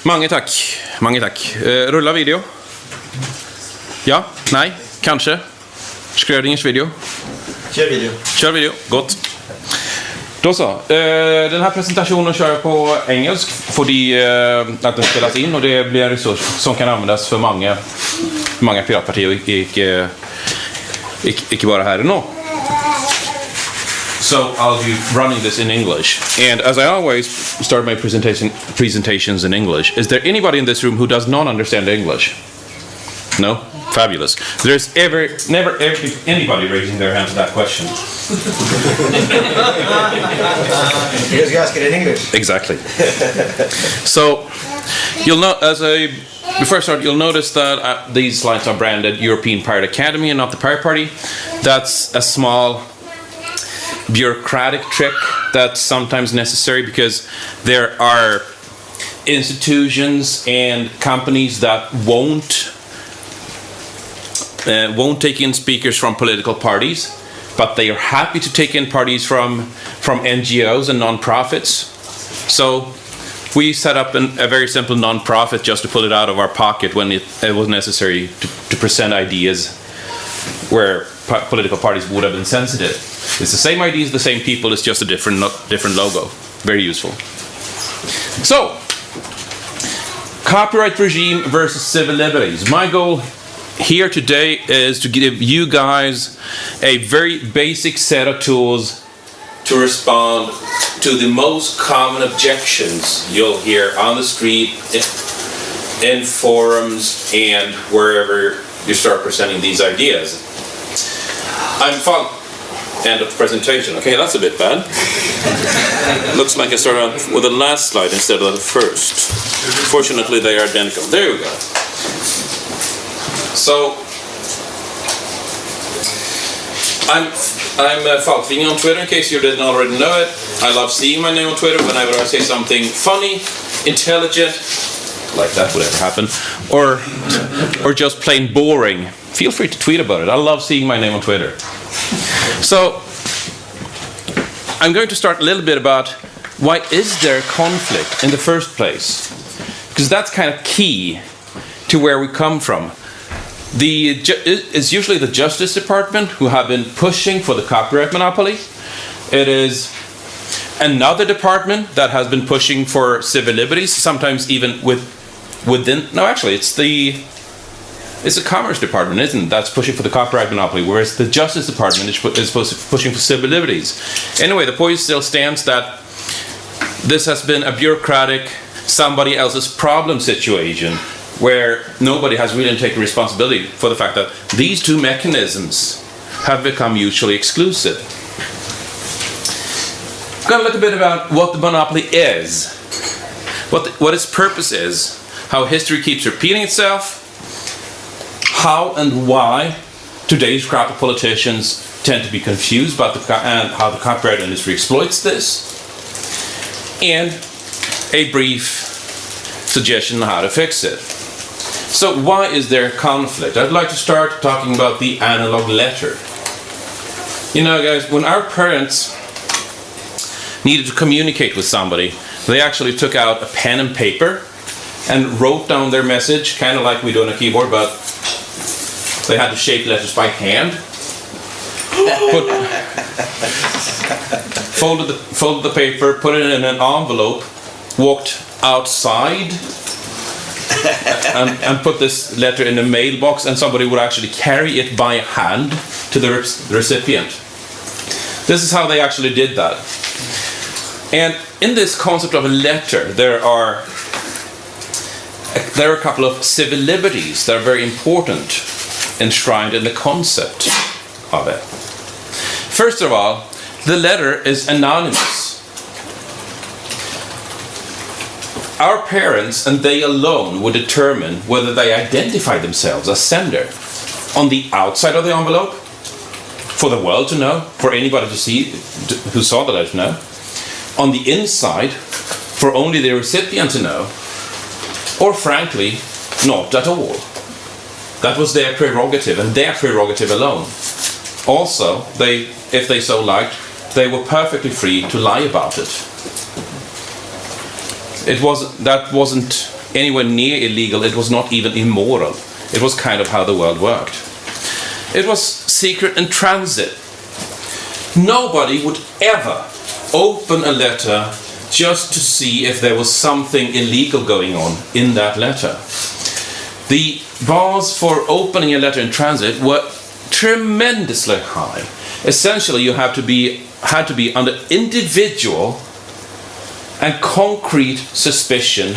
Mange tack. Rulla video. Ja, nej, kanske. Schrödingers video. Kör video, gott. Då så. Den här presentationen kör jag på engelsk fordi att den spelas in och det blir en resurs som kan användas för många piratpartier och inte bara här nå. So I'll be running this in English. And as I always start my presentations in English, is there anybody in this room who does not understand English? No? Fabulous. There's never anybody raising their hand to that question. Because you ask it in English. Exactly. So, before I start, you'll notice that these slides are branded European Pirate Academy and not the Pirate Party. That's a small bureaucratic trick that's sometimes necessary because there are institutions and companies that won't take in speakers from political parties, but they are happy to take in parties from NGOs and non-profits. So we set up a very simple non-profit just to pull it out of our pocket when it was necessary to present ideas where political parties would have been sensitive. It's the same ideas, the same people, it's just a different logo. Very useful. So, copyright regime versus civil liberties. My goal here today is to give you guys a very basic set of tools to respond to the most common objections you'll hear on the street, in forums, and wherever you start presenting these ideas. I'm Falk. End of presentation. Okay, that's a bit bad. Looks like I started on with the last slide instead of the first. Fortunately, they are identical. There we go. So, I'm Falkvinge on Twitter, in case you didn't already know it. I love seeing my name on Twitter whenever I say something funny, intelligent, like that would ever happen, or just plain boring. Feel free to tweet about it. I love seeing my name on Twitter. So, I'm going to start a little bit about why is there conflict in the first place? Because that's kind of key to where we come from. It's usually the Justice Department who have been pushing for the copyright monopoly. It is another department that has been pushing for civil liberties, sometimes even within. No, actually, it's the Commerce Department, isn't it? That's pushing for the copyright monopoly, whereas the Justice Department is supposed to be pushing for civil liberties. Anyway, the point still stands that this has been a bureaucratic, somebody else's problem situation where nobody has really taken responsibility for the fact that these two mechanisms have become mutually exclusive. I'm going to look a bit about what the monopoly is, what its purpose is, how history keeps repeating itself, how and why today's crop of politicians tend to be confused about and how the copyright industry exploits this, and a brief suggestion on how to fix it. So why is there conflict? I'd like to start talking about the analog letter. You know, guys, when our parents needed to communicate with somebody, they actually took out a pen and paper and wrote down their message, kind of like we do on a keyboard, but they had to shape letters by hand. Folded the paper, put it in an envelope, walked outside, and put this letter in a mailbox, and somebody would actually carry it by hand to the recipient. This is how they actually did that. And in this concept of a letter, there are a couple of civil liberties that are very important, enshrined in the concept of it. First of all, the letter is anonymous. Our parents and they alone would determine whether they identify themselves as sender on the outside of the envelope, for the world to know, for anybody to see who saw the letter to know, on the inside, for only the recipient to know, or frankly, not at all. That was their prerogative, and their prerogative alone. Also, if they so liked, they were perfectly free to lie about it. That wasn't anywhere near illegal. It was not even immoral. It was kind of how the world worked. It was secret in transit. Nobody would ever open a letter just to see if there was something illegal going on in that letter. The bars for opening a letter in transit were tremendously high. Essentially, you had to be under individual and concrete suspicion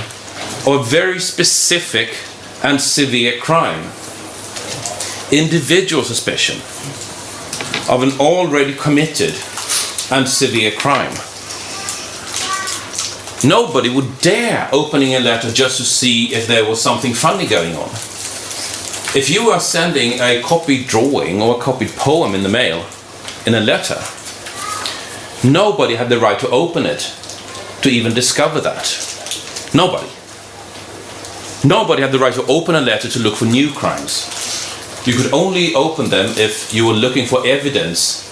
of a very specific and severe crime. Individual suspicion of an already committed and severe crime. Nobody would dare opening a letter just to see if there was something funny going on. If you are sending a copied drawing or a copied poem in the mail, in a letter, nobody had the right to open it to even discover that. Nobody. Nobody had the right to open a letter to look for new crimes. You could only open them if you were looking for evidence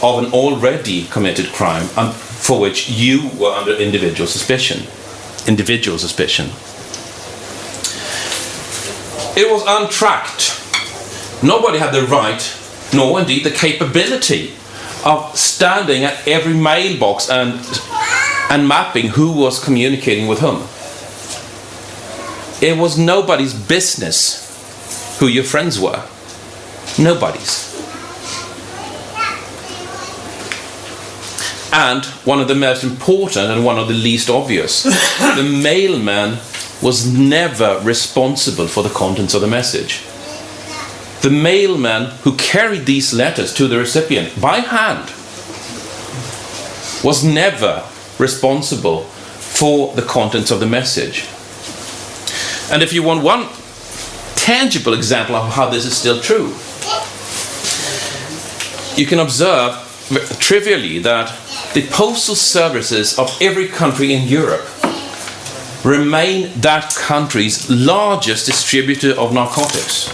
of an already committed crime for which you were under individual suspicion. Individual suspicion. It was untracked. Nobody had the right, nor indeed the capability, of standing at every mailbox and mapping who was communicating with whom. It was nobody's business who your friends were. Nobody's. And one of the most important and one of the least obvious, the mailman was never responsible for the contents of the message. The mailman who carried these letters to the recipient by hand was never responsible for the contents of the message. And if you want one tangible example of how this is still true, you can observe trivially that the postal services of every country in Europe remain that country's largest distributor of narcotics.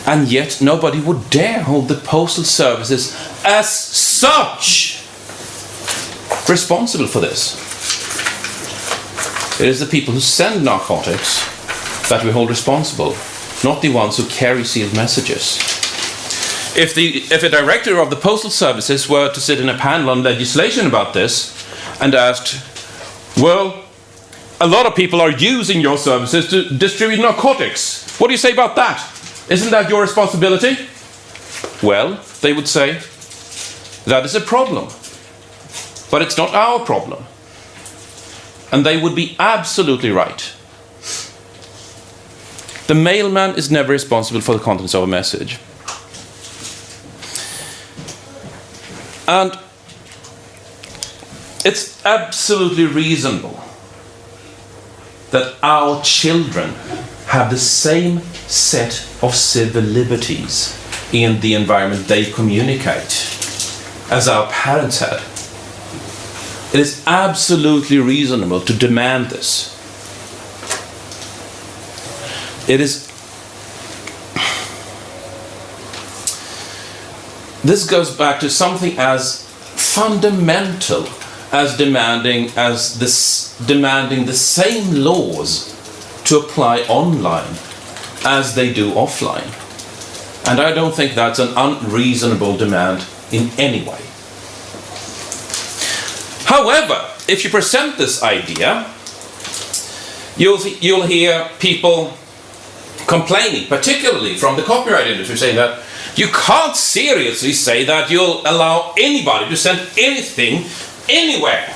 And yet nobody would dare hold the postal services as such responsible for this. It is the people who send narcotics that we hold responsible, not the ones who carry sealed messages. If a director of the postal services were to sit in a panel on legislation about this and asked, well, a lot of people are using your services to distribute narcotics. What do you say about that? Isn't that your responsibility? Well, they would say, that is a problem. But it's not our problem. And they would be absolutely right. The mailman is never responsible for the contents of a message. And it's absolutely reasonable that our children have the same set of civil liberties in the environment they communicate as our parents had. It is absolutely reasonable to demand this. This goes back to something as fundamental as demanding the same laws to apply online as they do offline. And I don't think that's an unreasonable demand in any way. However, if you present this idea, you'll hear people complaining, particularly from the copyright industry, saying that you can't seriously say that you'll allow anybody to send anything anywhere.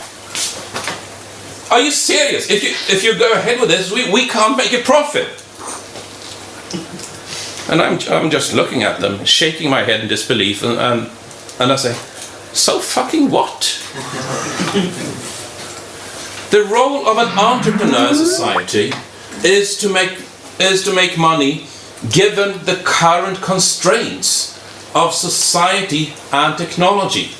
Are you serious? If you go ahead with this, we can't make a profit. And I'm just looking at them, shaking my head in disbelief, and I say, so fucking what? The role of an entrepreneur society is to make money given the current constraints of society and technology.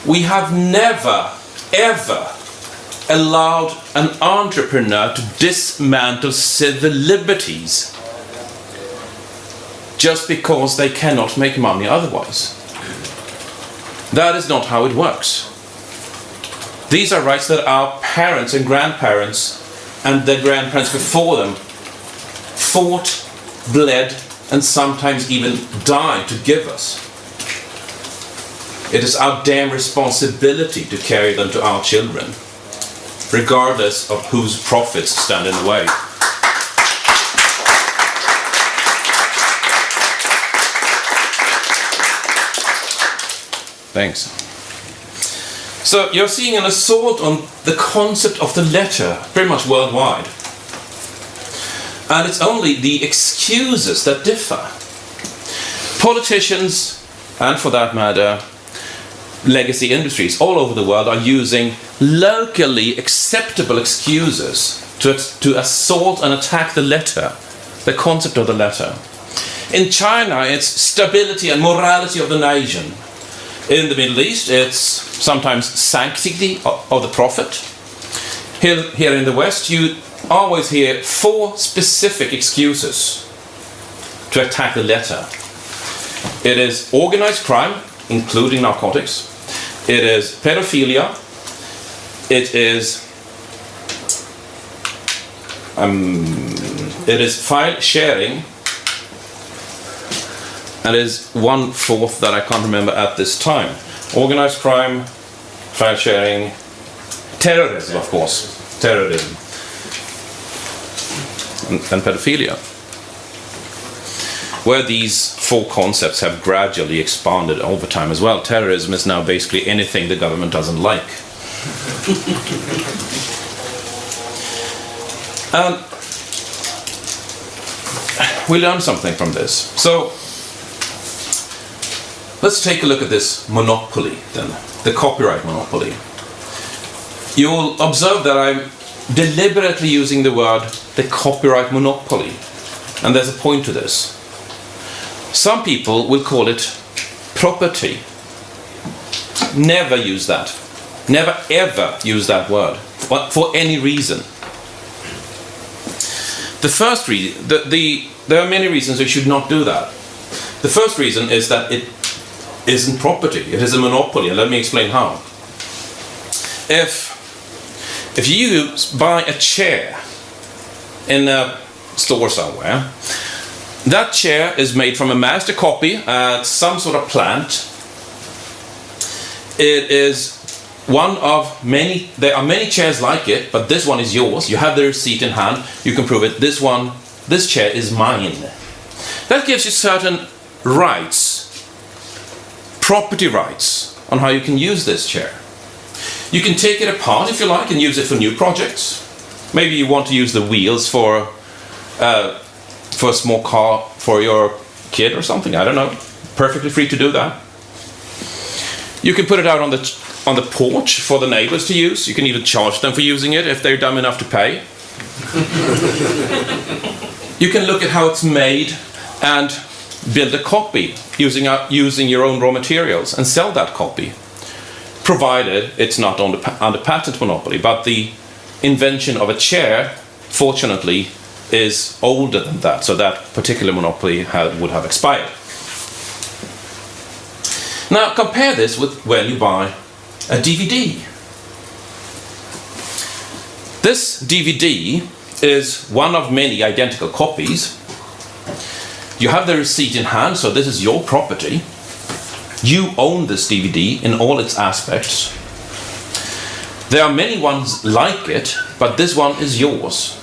We have never, ever allowed an entrepreneur to dismantle civil liberties just because they cannot make money otherwise. That is not how it works. These are rights that our parents and grandparents and their grandparents before them fought, bled, and sometimes even died to give us. It is our damn responsibility to carry them to our children, regardless of whose profits stand in the way. Thanks. So you're seeing an assault on the concept of the letter pretty much worldwide. And it's only the excuses that differ. Politicians, and for that matter, legacy industries all over the world are using locally acceptable excuses to assault and attack the letter, the concept of the letter. In China, it's stability and morality of the nation. In the Middle East, it's sometimes sanctity of the prophet. Here in the West, you always hear 4 specific excuses to attack the letter. It is organized crime, including narcotics. It is pedophilia. It is file sharing. And is 1/4 that I can't remember at this time. Organized crime, file sharing, terrorism, of course. Terrorism. And pedophilia. Where these 4 concepts have gradually expanded over time as well. Terrorism is now basically anything the government doesn't like. And we learned something from this. So let's take a look at this monopoly then, the copyright monopoly. You'll observe that I'm deliberately using the word the copyright monopoly, and there's a point to this. Some people will call it property. Never use that. Never ever use that word for any reason. The first reason, there are many reasons you should not do that. The first reason is that it isn't property, it is a monopoly, and let me explain how. If you buy a chair in a store somewhere, that chair is made from a master copy at some sort of plant. It is one of many, there are many chairs like it, but this one is yours. You have the receipt in hand, you can prove it. This chair is mine. That gives you certain rights, property rights, on how you can use this chair. You can take it apart if you like and use it for new projects. Maybe you want to use the wheels for a small car for your kid or something, I don't know. Perfectly free to do that. You can put it out on the porch for the neighbors to use. You can even charge them for using it if they're dumb enough to pay. You can look at how it's made and build a copy using your own raw materials and sell that copy, provided it's not under patent monopoly. But the invention of a chair, fortunately, is older than that, so that particular monopoly would have expired. Now compare this with when you buy a DVD. This DVD is one of many identical copies. You have the receipt in hand, so this is your property. You own this DVD in all its aspects. There are many ones like it, but this one is yours.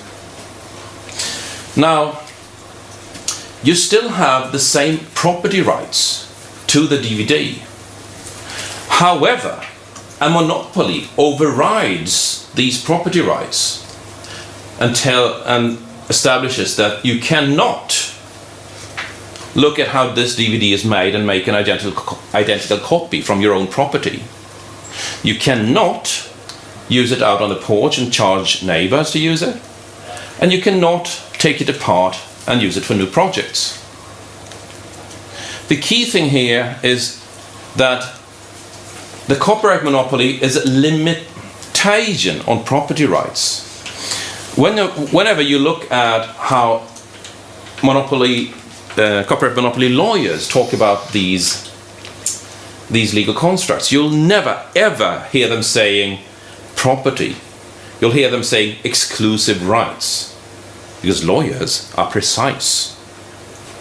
Now, you still have the same property rights to the DVD. However, a monopoly overrides these property rights and establishes that you cannot look at how this DVD is made and make an identical copy from your own property. You cannot use it out on the porch and charge neighbors to use it. And you cannot take it apart and use it for new projects. The key thing here is that the copyright monopoly is a limitation on property rights. Whenever you look at how copyright monopoly lawyers talk about these legal constructs, you'll never ever hear them saying property, you'll hear them saying exclusive rights, because lawyers are precise.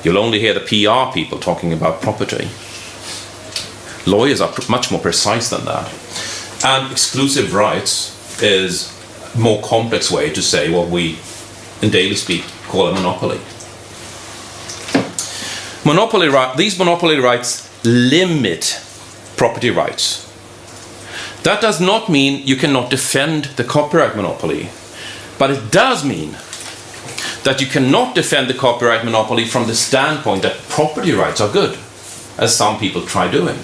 You'll only hear the PR people talking about property. Lawyers are much more precise than that. And exclusive rights is a more complex way to say what we, in daily speak, call a monopoly. These monopoly rights limit property rights. That does not mean you cannot defend the copyright monopoly, but it does mean that you cannot defend the copyright monopoly from the standpoint that property rights are good, as some people try doing.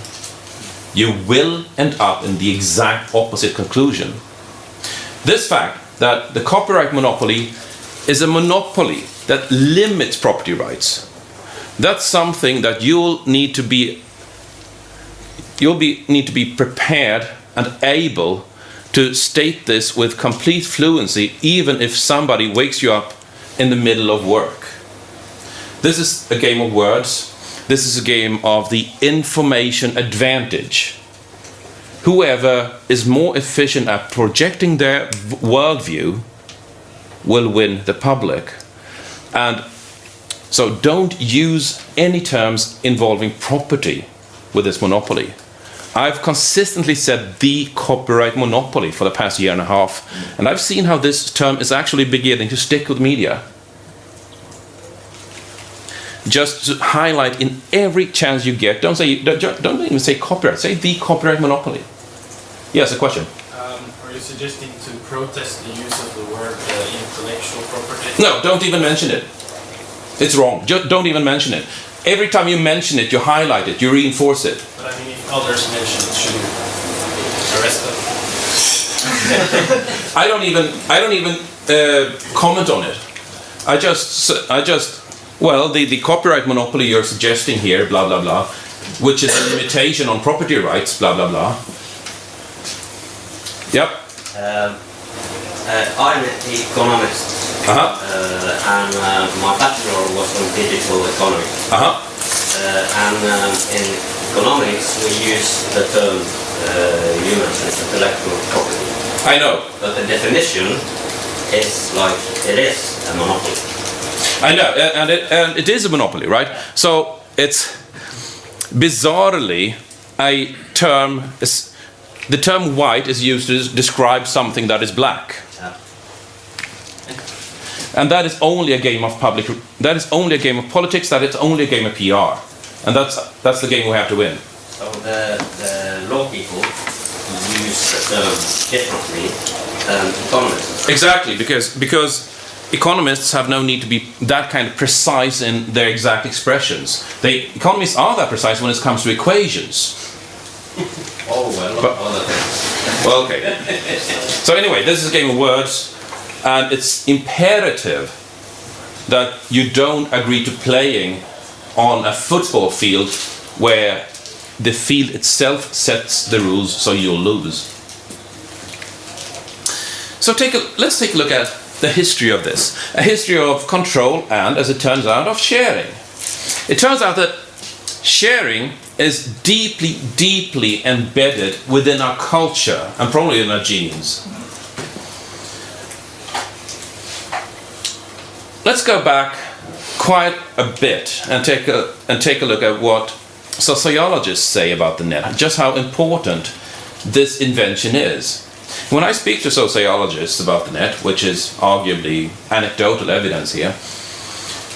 You will end up in the exact opposite conclusion. This fact that the copyright monopoly is a monopoly that limits property rights, that's something that you'll need to be prepared and able to state this with complete fluency, even if somebody wakes you up in the middle of work. This is a game of words. This is a game of the information advantage. Whoever is more efficient at projecting their worldview will win the public. And so don't use any terms involving property with this monopoly. I've consistently said the copyright monopoly for the past year and a half, and I've seen how this term is actually beginning to stick with media. Just to highlight in every chance you get, don't even say copyright, say the copyright monopoly. Yes, a question? Are you suggesting to protest the use of the word intellectual property? No, don't even mention it. It's wrong. Don't even mention it. Every time you mention it, you highlight it, you reinforce it. But I mean, if others mention it, should you arrest them? I don't even comment on it. The copyright monopoly you're suggesting here, blah blah blah, which is a limitation on property rights, blah blah blah. Yep. I'm an economist. And my bachelor was on digital economy. And in economics we use the term humans as intellectual property. I know. But the definition is like it is a monopoly. I know, and it is a monopoly, right? So it's bizarrely a term. The term white is used to describe something that is black. And that is only a game of that is only a game of politics, that is only a game of PR. And that's the game we have to win. So the law people use the term differently than economists. Exactly, because economists have no need to be that kind of precise in their exact expressions. Economists are that precise when it comes to equations. Oh, well, other things. Well, okay. So anyway, this is a game of words. And it's imperative that you don't agree to playing on a football field where the field itself sets the rules, so you'll lose. So let's take a look at the history of this. A history of control and, as it turns out, of sharing. It turns out that sharing is deeply, deeply embedded within our culture and probably in our genes. Let's go back quite a bit and take a look at what sociologists say about the net, just how important this invention is. When I speak to sociologists about the net, which is arguably anecdotal evidence here,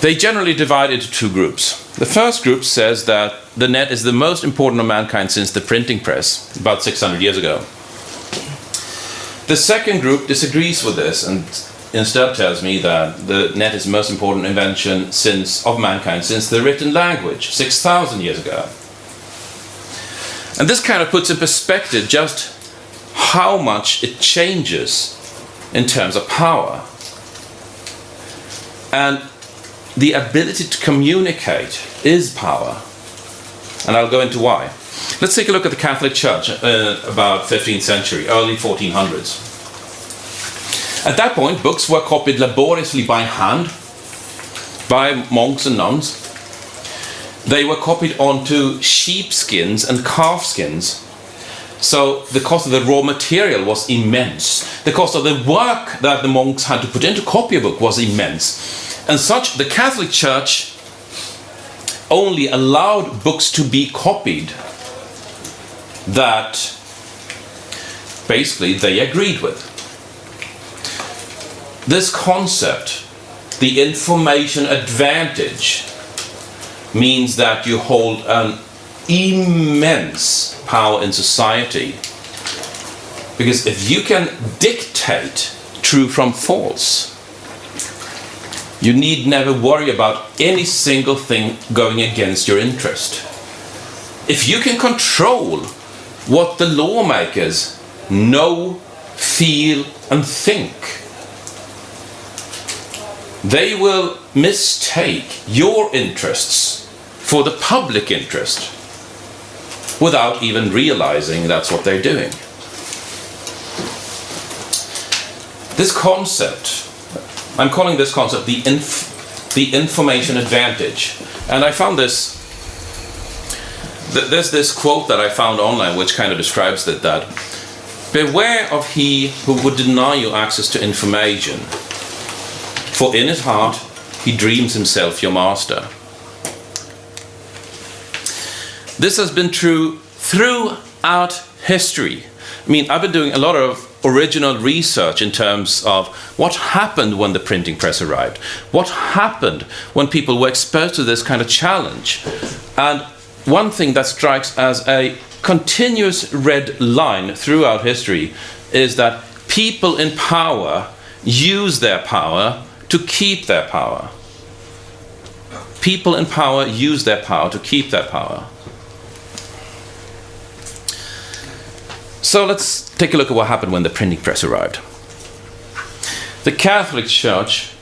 they generally divide into two groups. The first group says that the net is the most important of mankind since the printing press, about 600 years ago. The second group disagrees with this and instead tells me that the net is the most important invention of mankind since the written language, 6,000 years ago. And this kind of puts in perspective just how much it changes in terms of power. And the ability to communicate is power. And I'll go into why. Let's take a look at the Catholic Church about 15th century, early 1400s. At that point, books were copied laboriously by hand by monks and nuns. They were copied onto sheepskins and calfskins, So the cost of the raw material was immense. The cost of the work that the monks had to put into copy a book was immense. And such, the Catholic Church only allowed books to be copied that basically they agreed with. This concept, the information advantage, means that you hold an immense power in society. Because if you can dictate true from false, you need never worry about any single thing going against your interest. If you can control what the lawmakers know, feel, and think, they will mistake your interests for the public interest without even realizing that's what they're doing. This concept, I'm calling this concept the information advantage. And I found this, there's this quote that I found online which kind of describes it, that beware of he who would deny you access to information, for in his heart he dreams himself your master. This has been true throughout history. I mean, I've been doing a lot of original research in terms of what happened when the printing press arrived. What happened when people were exposed to this kind of challenge. And one thing that strikes as a continuous red line throughout history is that people in power use their power to keep their power. People in power use their power to keep their power. So let's take a look at what happened when the printing press arrived. The Catholic Church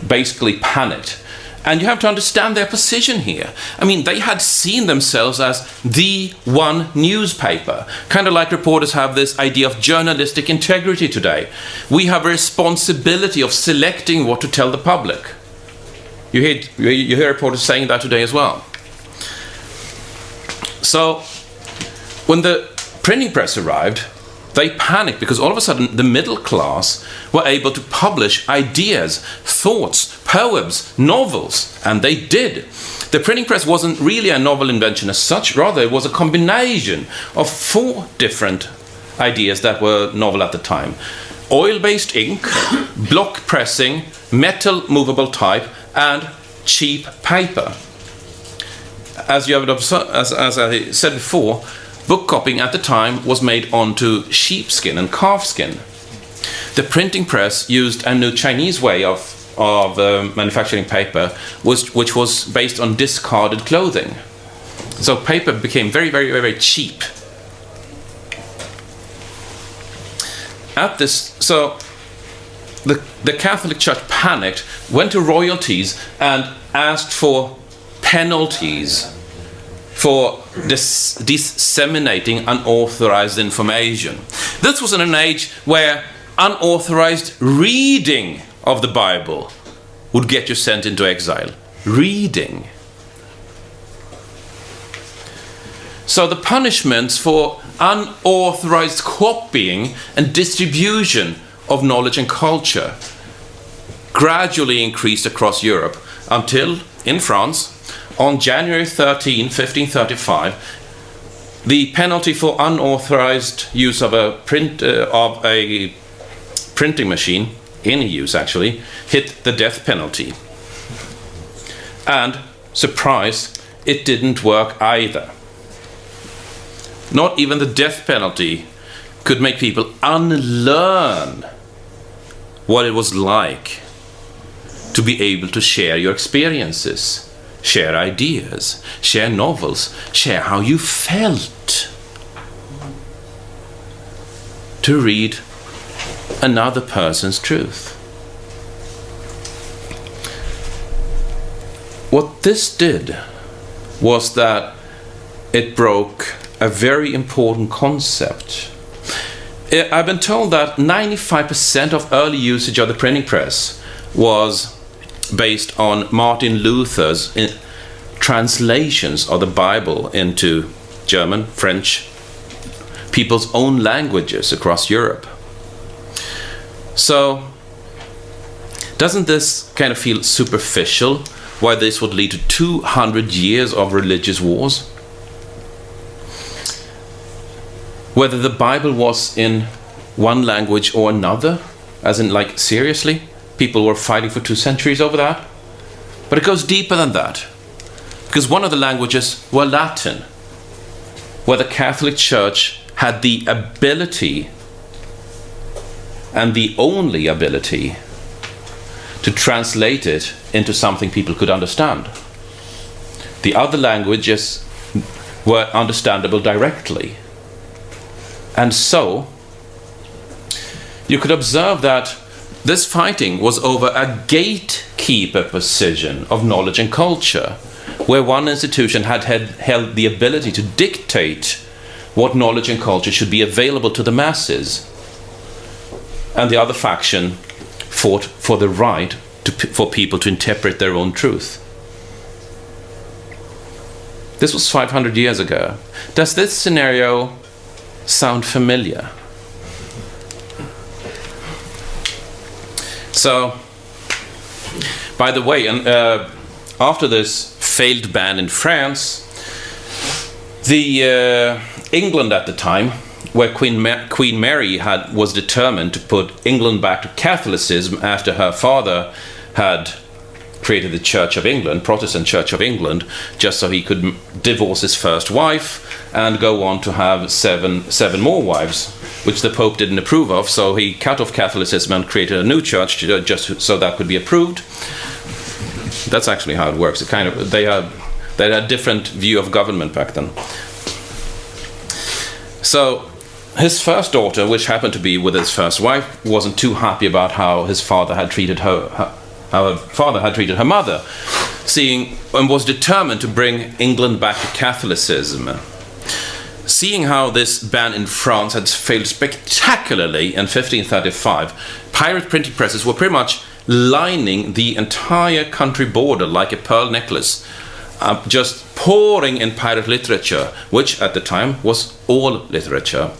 basically panicked. And you have to understand their position here. I mean, they had seen themselves as the one newspaper. Kind of like reporters have this idea of journalistic integrity today. We have a responsibility of selecting what to tell the public. You hear reporters saying that today as well. So, when the printing press arrived, they panicked because all of a sudden the middle class were able to publish ideas, thoughts, poems, novels, and they did. The printing press wasn't really a novel invention as such, rather it was a combination of 4 different ideas that were novel at the time. Oil-based ink, block pressing, metal movable type, and cheap paper. As you have observed, as I said before, book copying at the time was made onto sheepskin and calfskin. The printing press used a new Chinese way of manufacturing paper, which was based on discarded clothing. So paper became very, very, very, very cheap. So the Catholic Church panicked, went to royalties and asked for penalties for disseminating unauthorized information. This was in an age where unauthorized reading of the Bible would get you sent into exile. Reading. So the punishments for unauthorized copying and distribution of knowledge and culture gradually increased across Europe until, in France, on January 13, 1535, the penalty for unauthorized use of a printing machine, in use actually, hit the death penalty. And, surprise, it didn't work either. Not even the death penalty could make people unlearn what it was like to be able to share your experiences, share ideas, share novels, share how you felt. To read another person's truth. What this did was that it broke a very important concept. I've been told that 95% of early usage of the printing press was based on Martin Luther's translations of the Bible into German, French, people's own languages across Europe. So, doesn't this kind of feel superficial, why this would lead to 200 years of religious wars? Whether the Bible was in one language or another, as in, like, seriously, people were fighting for 2 centuries over that. But it goes deeper than that, because one of the languages were Latin, where the Catholic Church had the ability, and the only ability, to translate it into something people could understand. The other languages were understandable directly. And so, you could observe that this fighting was over a gatekeeper position of knowledge and culture, where one institution had held the ability to dictate what knowledge and culture should be available to the masses, and the other faction fought for the right for people to interpret their own truth. This was 500 years ago. Does this scenario sound familiar? So, by the way, after this failed ban in France, England at the time, where Queen Mary was determined to put England back to Catholicism after her father had created the Church of England, Protestant Church of England, just so he could divorce his first wife and go on to have seven more wives, which the Pope didn't approve of. So he cut off Catholicism and created a new church just so that could be approved. That's actually how it works. They had a different view of government back then. So his first daughter, which happened to be with his first wife, wasn't too happy about how his father had treated her mother, and was determined to bring England back to Catholicism. Seeing how this ban in France had failed spectacularly in 1535, pirate printing presses were pretty much lining the entire country border like a pearl necklace, just pouring in pirate literature, which at the time was all literature.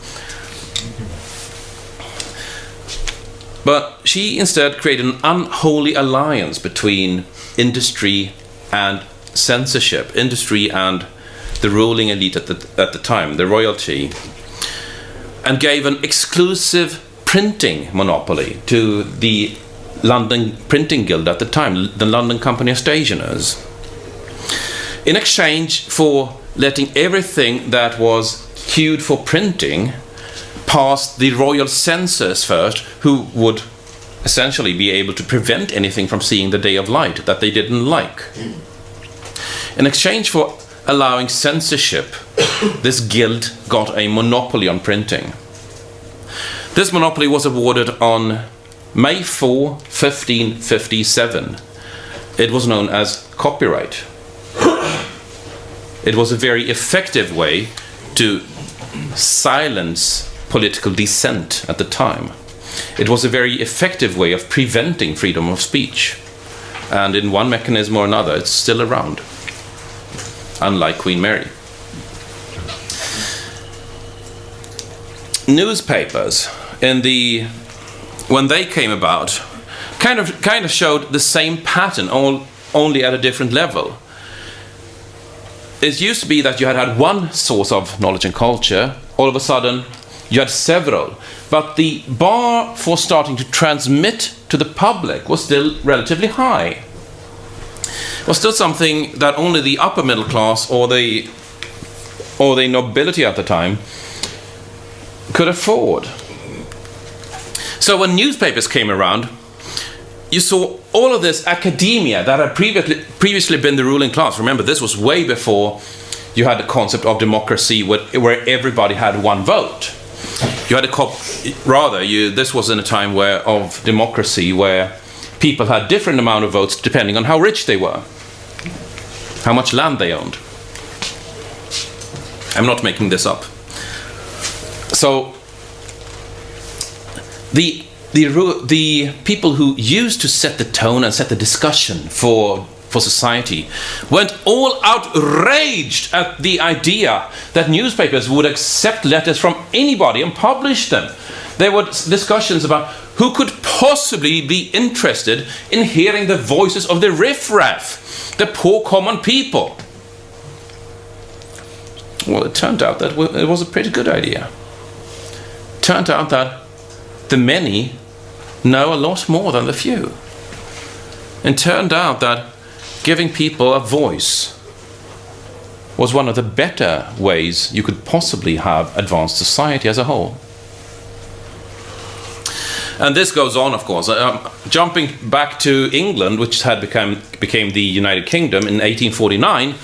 But she instead created an unholy alliance between industry and censorship, industry and the ruling elite at the time, the royalty, and gave an exclusive printing monopoly to the London Printing Guild at the time, the London Company of Stationers, in exchange for letting everything that was queued for printing past the royal censors first, who would essentially be able to prevent anything from seeing the day of light that they didn't like. In exchange for allowing censorship, this guild got a monopoly on printing. This monopoly was awarded on May 4, 1557. It was known as copyright. It was a very effective way to silence political dissent at the time. It was a very effective way of preventing freedom of speech. And in one mechanism or another, it's still around, unlike Queen Mary. Newspapers, when they came about, kind of showed the same pattern, only at a different level. It used to be that you had one source of knowledge and culture. All of a sudden, you had several. But the bar for starting to transmit to the public was still relatively high. It was still something that only the upper middle class or the nobility at the time could afford. So when newspapers came around, you saw all of this academia that had previously been the ruling class. Remember, this was way before you had the concept of democracy where everybody had one vote. You had this was in a time of democracy where people had different amount of votes depending on how rich they were, how much land they owned. I'm not making this up. So the people who used to set the tone and set the discussion for for society, went all outraged at the idea that newspapers would accept letters from anybody and publish them. There were discussions about who could possibly be interested in hearing the voices of the riffraff, the poor common people. Well, it turned out that it was a pretty good idea. Turned out that the many know a lot more than the few. And turned out that giving people a voice was one of the better ways you could possibly have advanced society as a whole. And this goes on, of course. Jumping back to England, which had became the United Kingdom in 1849,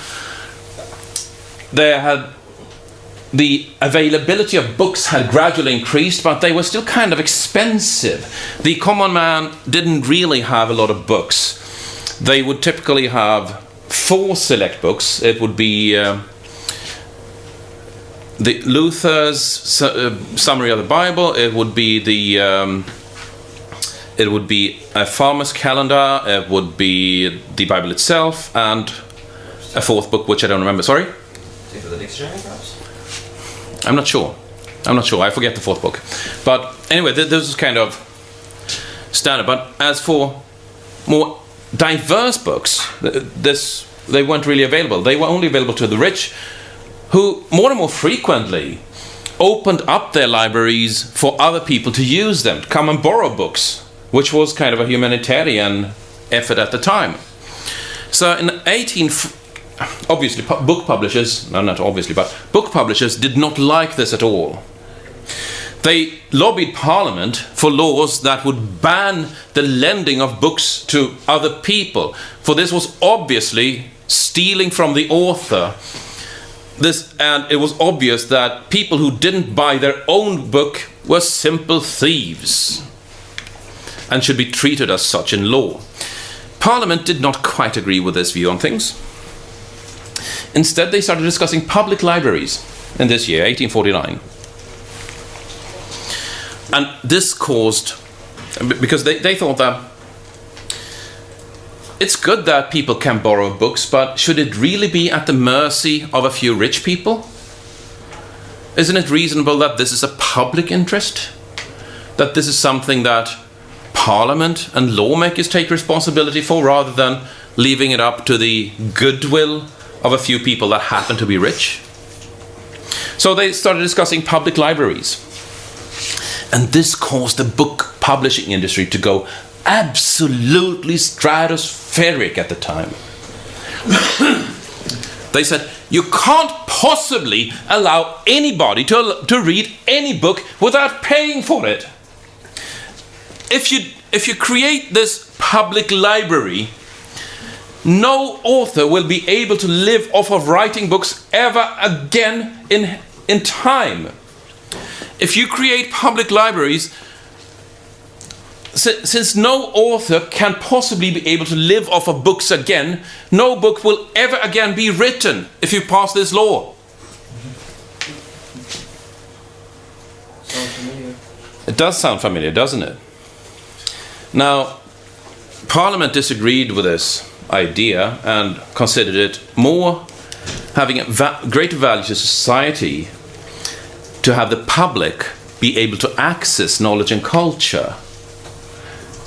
the availability of books had gradually increased, but they were still kind of expensive. The common man didn't really have a lot of books. They would typically have 4 select books. It would be the Luther's summary of the Bible. It would be a farmer's calendar. It would be the Bible itself, and a 4th book, which I don't remember. Sorry? For the dictionary, perhaps? I'm not sure. I forget the 4th book. But anyway, this is kind of standard. But as for more diverse books, they weren't really available. They were only available to the rich, who more and more frequently opened up their libraries for other people to use them, to come and borrow books, which was kind of a humanitarian effort at the time. So in obviously, book publishers did not like this at all. They lobbied Parliament for laws that would ban the lending of books to other people, for this was obviously stealing from the author. And it was obvious that people who didn't buy their own book were simple thieves and should be treated as such in law. Parliament did not quite agree with this view on things. Instead, they started discussing public libraries in this year, 1849. And this caused, because they thought that it's good that people can borrow books, but should it really be at the mercy of a few rich people? Isn't it reasonable that this is a public interest? That this is something that Parliament and lawmakers take responsibility for, rather than leaving it up to the goodwill of a few people that happen to be rich? So they started discussing public libraries. And this caused the book publishing industry to go absolutely stratospheric at the time. They said, you can't possibly allow anybody to read any book without paying for it. If you create this public library, no author will be able to live off of writing books ever again in time. If you create public libraries, since no author can possibly be able to live off of books again, no book will ever again be written if you pass this law. Sounds familiar. It does sound familiar, doesn't it? Now, Parliament disagreed with this idea and considered it more having a greater value to society to have the public be able to access knowledge and culture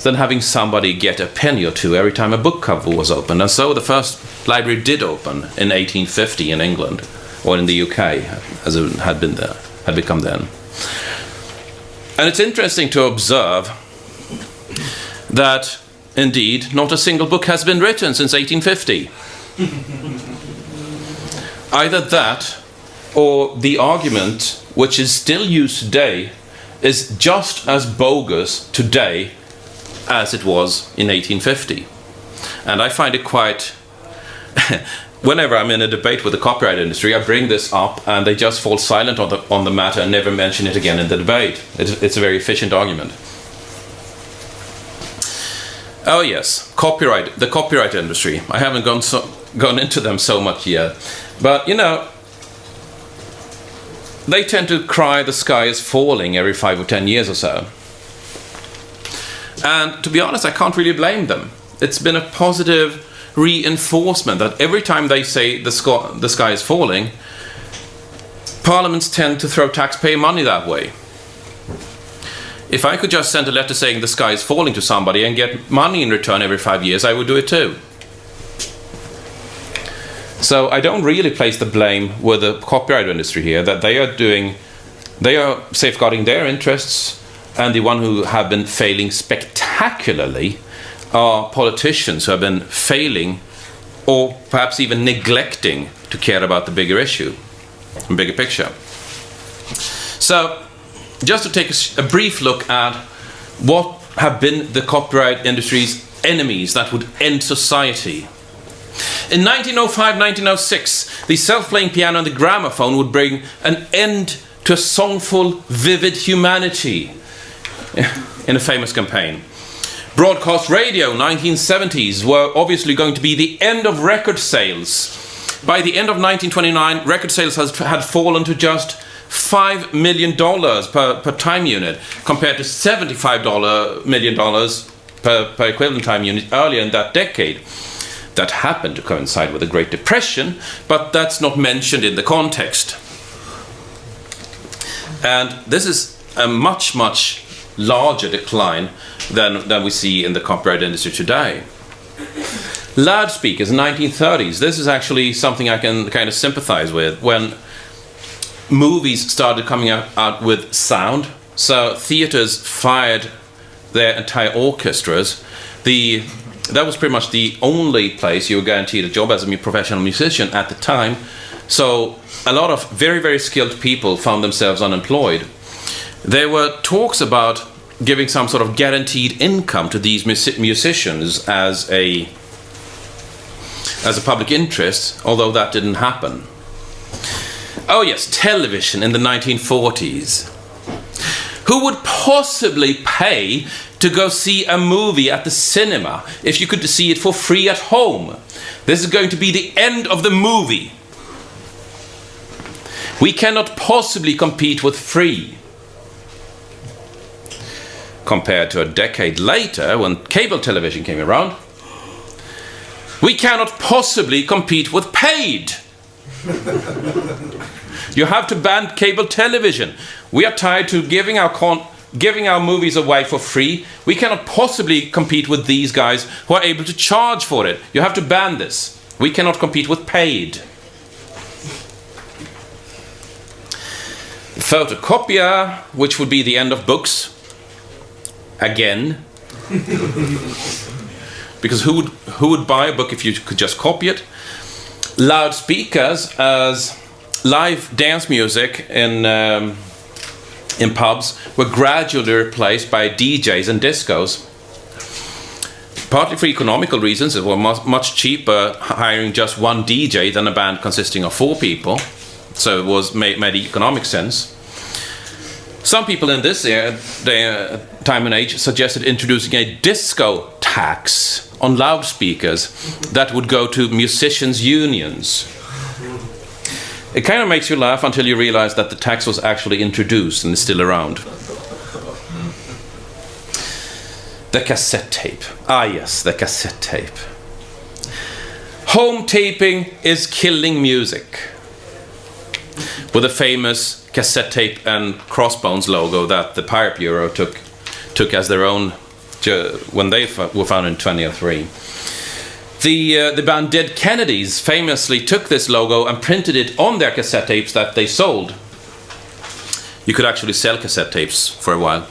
than having somebody get a penny or two every time a book cover was opened. And so the first library did open in 1850 in England, or in the UK, as it had become then. And it's interesting to observe that, indeed, not a single book has been written since 1850. Either that, or the argument, which is still used today, is just as bogus today as it was in 1850. And I find it quite... Whenever I'm in a debate with the copyright industry, I bring this up and they just fall silent on the matter and never mention it again in the debate. It's a very efficient argument. Oh yes, the copyright industry. I haven't gone into them so much yet. But, you know, they tend to cry the sky is falling every 5 or 10 years or so. And to be honest, I can't really blame them. It's been a positive reinforcement that every time they say the sky is falling, parliaments tend to throw taxpayer money that way. If I could just send a letter saying the sky is falling to somebody and get money in return every 5 years, I would do it too. So I don't really place the blame with the copyright industry here, that they are safeguarding their interests, and the one who have been failing spectacularly are politicians who have been failing or perhaps even neglecting to care about the bigger issue, the bigger picture. So just to take a brief look at what have been the copyright industry's enemies that would end society. In 1905-1906, the self-playing piano and the gramophone would bring an end to a songful, vivid humanity in a famous campaign. Broadcast radio, 1970s, were obviously going to be the end of record sales. By the end of 1929, record sales had fallen to just $5 million per time unit, compared to $75 million per equivalent time unit earlier in that decade. That happened to coincide with the Great Depression, but that's not mentioned in the context. And this is a much, much larger decline than we see in the copyright industry today. Loudspeakers, 1930s. This is actually something I can kind of sympathize with. When movies started coming out with sound, so theaters fired their entire orchestras, that was pretty much the only place you were guaranteed a job as a professional musician at the time. So a lot of very, very skilled people found themselves unemployed. There were talks about giving some sort of guaranteed income to these musicians as a public interest, although that didn't happen. Oh yes, television in the 1940s. Who would possibly pay to go see a movie at the cinema if you could see it for free at home? This is going to be the end of the movie. We cannot possibly compete with free. Compared to a decade later, when cable television came around, we cannot possibly compete with paid. You have to ban cable television. We are tied to giving our movies away for free. We cannot possibly compete with these guys who are able to charge for it. You have to ban this. We cannot compete with paid. Photocopier, which would be the end of books. Again. Because who would buy a book if you could just copy it? Loudspeakers as live dance music in pubs were gradually replaced by DJs and discos. Partly for economical reasons, it was much cheaper hiring just one DJ than a band consisting of 4 people. So it made economic sense. Some people in this time and age suggested introducing a disco tax on loudspeakers that would go to musicians' unions. It kind of makes you laugh until you realize that the tax was actually introduced and is still around. The cassette tape. Ah yes, the cassette tape. Home taping is killing music. With the famous cassette tape and Crossbones logo that the Pirate Bureau took as their own when they were founded in 2003. The band Dead Kennedys famously took this logo and printed it on their cassette tapes that they sold. You could actually sell cassette tapes for a while.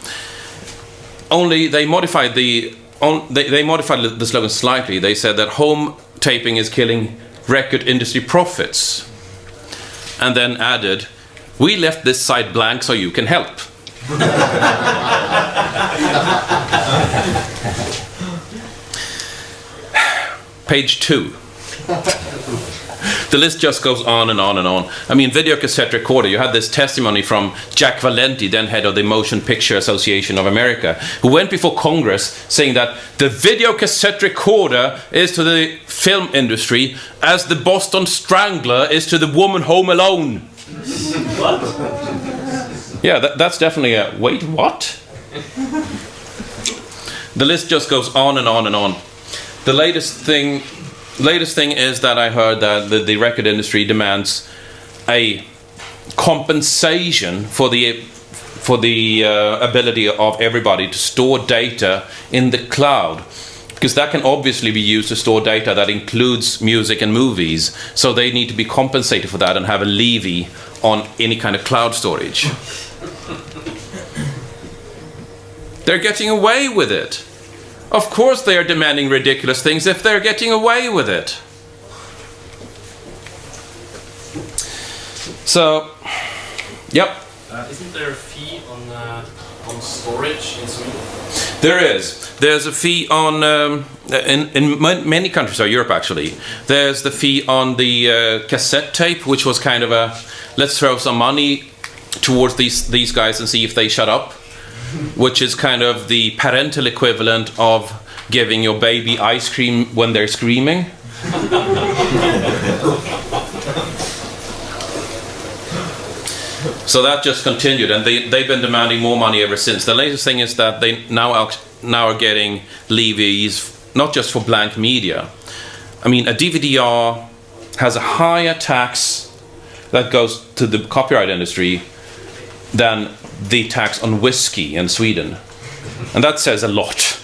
Only they modified the slogan slightly. They said that home taping is killing record industry profits. And then added, "We left this side blank so you can help." Page 2. The list just goes on and on and on. I mean, video cassette recorder. You had this testimony from Jack Valenti, then head of the Motion Picture Association of America, who went before Congress saying that the video cassette recorder is to the film industry as the Boston Strangler is to the woman home alone. What? Yeah, that's definitely a... Wait, what? The list just goes on and on and on. The latest thing latest thing is that I heard that the record industry demands a compensation for the ability of everybody to store data in the cloud, because that can obviously be used to store data that includes music and movies. So they need to be compensated for that and have a levy on any kind of cloud storage. They're getting away with it. Of course they are demanding ridiculous things if they're getting away with it. So, yep. Isn't there a fee on storage in Sweden? There is. There's a fee on, in many countries, or Europe actually, there's the fee on the cassette tape, which was kind of a, let's throw some money towards these guys and see if they shut up, which is kind of the parental equivalent of giving your baby ice cream when they're screaming. So that just continued, and they've been demanding more money ever since. The latest thing is that they now are getting levies, not just for blank media. I mean, a DVD-R has a higher tax that goes to the copyright industry than the tax on whiskey in Sweden. And that says a lot.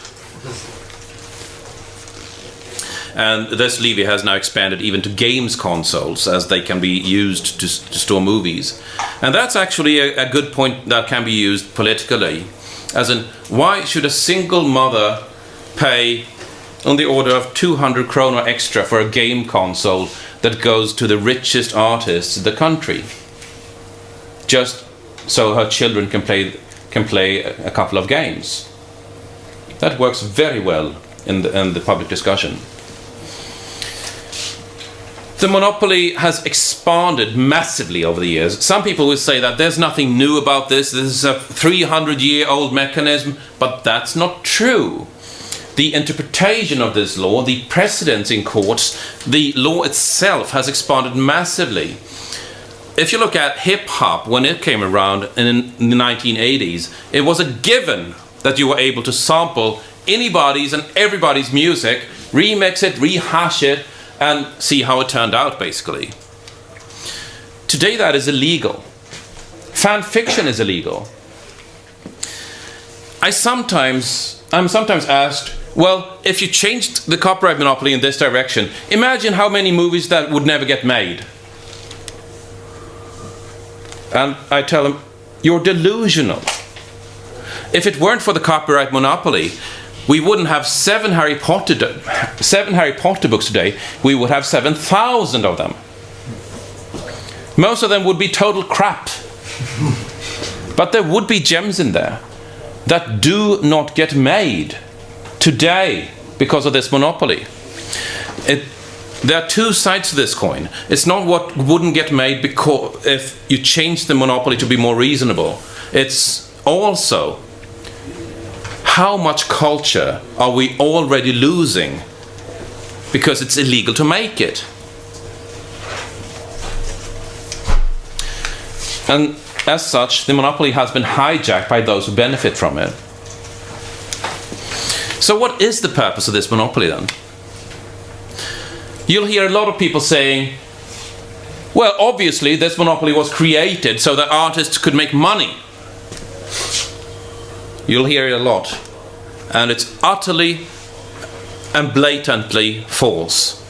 And this levy has now expanded even to games consoles, as they can be used to store movies. And that's actually a good point that can be used politically. As in, why should a single mother pay on the order of 200 kronor extra for a game console that goes to the richest artists in the country, just so her children can play a couple of games? That works very well in the public discussion. The monopoly has expanded massively over the years. Some people will say that there's nothing new about this. This is a 300-year-old mechanism, but that's not true. The interpretation of this law, the precedents in courts, the law itself has expanded massively. If you look at hip-hop, when it came around in the 1980s, it was a given that you were able to sample anybody's and everybody's music, remix it, rehash it, and see how it turned out, basically. Today that is illegal. Fan fiction is illegal. I'm sometimes asked, well, if you changed the copyright monopoly in this direction, imagine how many movies that would never get made. And I tell them, you're delusional. If it weren't for the copyright monopoly, we wouldn't have 7 Harry Potter books today. We would have 7,000 of them. Most of them would be total crap. But there would be gems in there that do not get made today because of this monopoly. There are two sides to this coin. It's not what wouldn't get made because if you change the monopoly to be more reasonable. It's also how much culture are we already losing because it's illegal to make it? And as such, the monopoly has been hijacked by those who benefit from it. So what is the purpose of this monopoly then? You'll hear a lot of people saying, well, obviously this monopoly was created so that artists could make money. You'll hear it a lot. And it's utterly and blatantly false.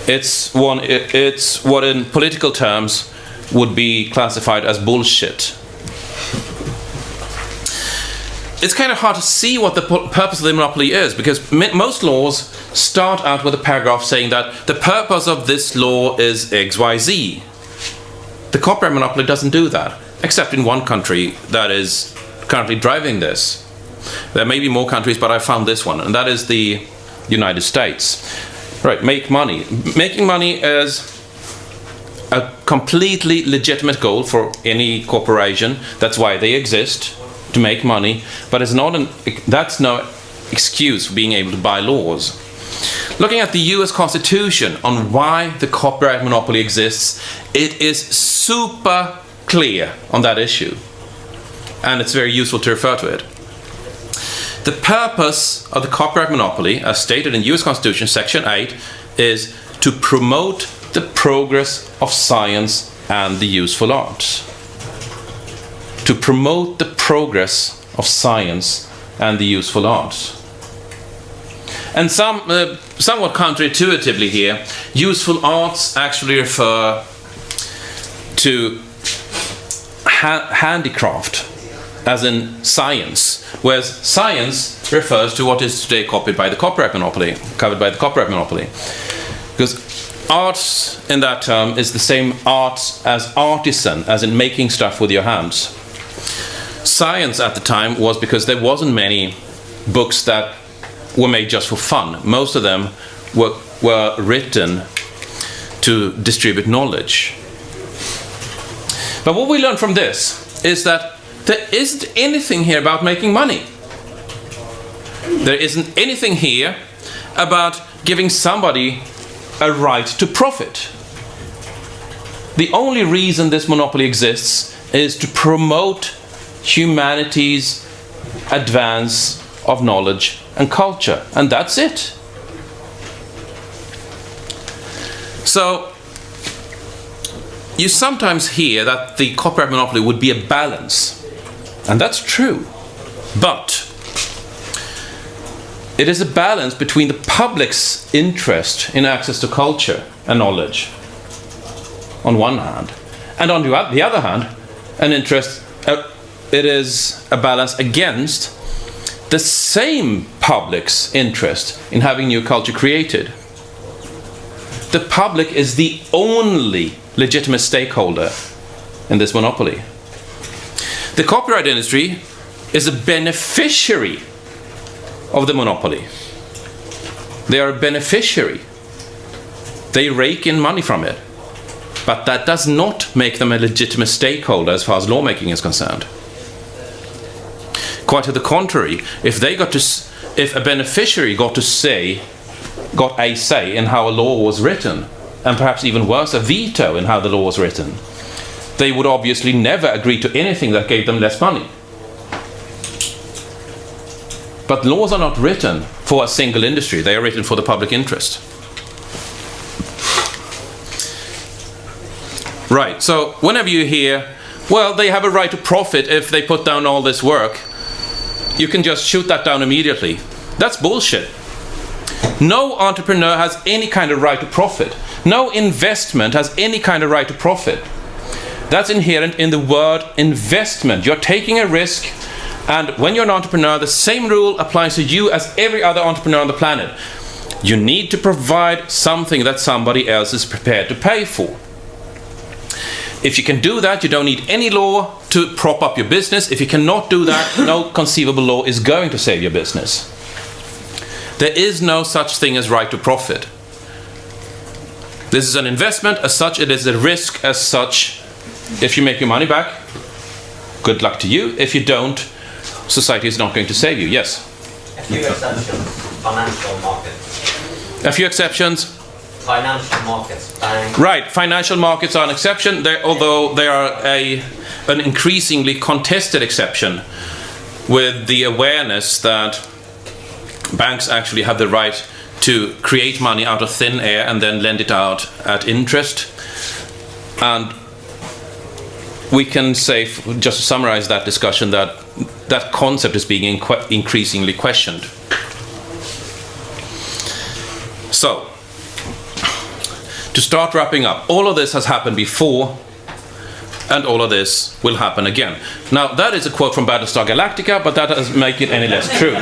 It's what in political terms would be classified as bullshit. It's kind of hard to see what the purpose of the monopoly is, because most laws start out with a paragraph saying that the purpose of this law is XYZ. The copyright monopoly doesn't do that, except in one country that is currently driving this. There may be more countries, but I found this one, and that is the United States. Right, make money. Making money is a completely legitimate goal for any corporation. That's why they exist, to make money, but that's no excuse for being able to buy laws. Looking at the US Constitution on why the copyright monopoly exists, it is super clear on that issue, and it's very useful to refer to it. The purpose of the copyright monopoly, as stated in US Constitution Section 8, is to promote the progress of science and the useful arts. To promote the progress of science and the useful arts. And somewhat counterintuitively here, useful arts actually refer to handicraft, as in science, whereas science refers to what is today covered by the copyright monopoly. Because arts in that term is the same arts as artisan, as in making stuff with your hands. Science at the time was because there wasn't many books that were made just for fun. Most of them were written to distribute knowledge. But what we learn from this is that there isn't anything here about making money. There isn't anything here about giving somebody a right to profit. The only reason this monopoly exists is to promote humanity's advance of knowledge and culture, and that's it. So you sometimes hear that the copyright monopoly would be a balance, and that's true, but it is a balance between the public's interest in access to culture and knowledge on one hand, and on the other hand, an interest. It is a balance against the same public's interest in having new culture created. The public is the only legitimate stakeholder in this monopoly. The copyright industry is a beneficiary of the monopoly. They are a beneficiary. They rake in money from it. But that does not make them a legitimate stakeholder as far as lawmaking is concerned. Quite to the contrary, if a beneficiary got a say in how a law was written, and perhaps even worse, a veto in how the law was written, they would obviously never agree to anything that gave them less money. But laws are not written for a single industry, they are written for the public interest. Right, so whenever you hear, well, they have a right to profit if they put down all this work, you can just shoot that down immediately. That's bullshit. No entrepreneur has any kind of right to profit. No investment has any kind of right to profit. That's inherent in the word investment. You're taking a risk, and when you're an entrepreneur, the same rule applies to you as every other entrepreneur on the planet. You need to provide something that somebody else is prepared to pay for. If you can do that, you don't need any law to prop up your business. If you cannot do that, no conceivable law is going to save your business. There is no such thing as right to profit. This is an investment, as such it is a risk, as such. If you make your money back, good luck to you. If you don't, society is not going to save you. Yes? A few exceptions. Financial markets. A few exceptions. Financial markets. Banks. Right, financial markets are an exception, although they are an increasingly contested exception, with the awareness that banks actually have the right to create money out of thin air and then lend it out at interest. And we can say, just to summarize that discussion, that that concept is being increasingly questioned. So, to start wrapping up, all of this has happened before, and all of this will happen again. Now, that is a quote from Battlestar Galactica, but that doesn't make it any less true.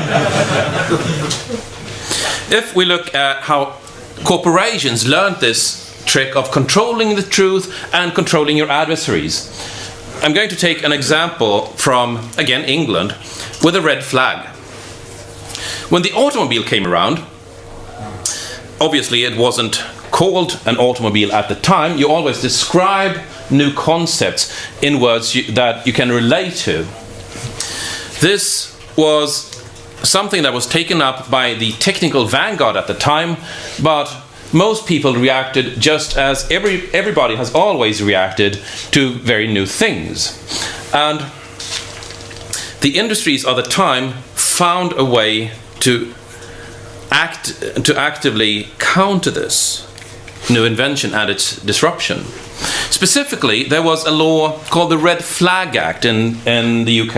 If we look at how corporations learned this trick of controlling the truth and controlling your adversaries, I'm going to take an example from, again, England, with a red flag. When the automobile came around, obviously it wasn't called an automobile at the time. You always describe new concepts in words that you can relate to. This was something that was taken up by the technical vanguard at the time, but most people reacted just as everybody has always reacted to very new things. And the industries of the time found a way to actively counter this new invention and its disruption. Specifically, there was a law called the Red Flag Act in the UK